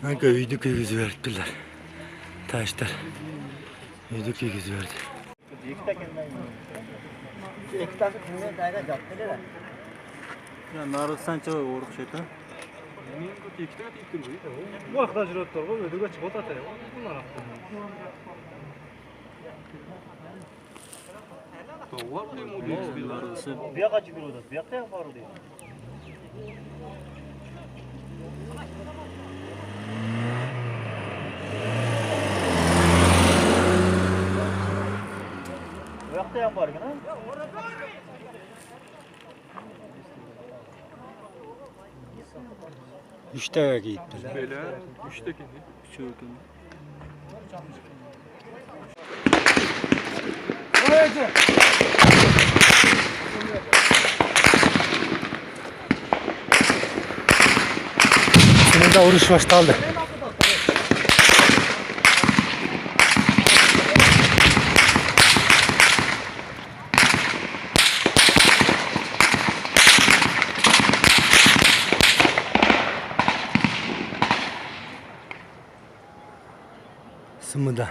Kanka üydük yüzü verdiler. Taşlar. Üydük yüzü verdi. Ya narılsan çoğu uğruk şeydi. Bu akta jüratlar var, ödüge çıkot atıyor. Bunlar akta. Doğal değil mi o değil? Bir narılsa. Bir kaç bir oda, bir yakta yapar o değil. Bu yakta yapar mı lan? Üçte gittiler. Böyle, üçte kendi. Çok. Şimdi de oruç başlandı. Sımıda.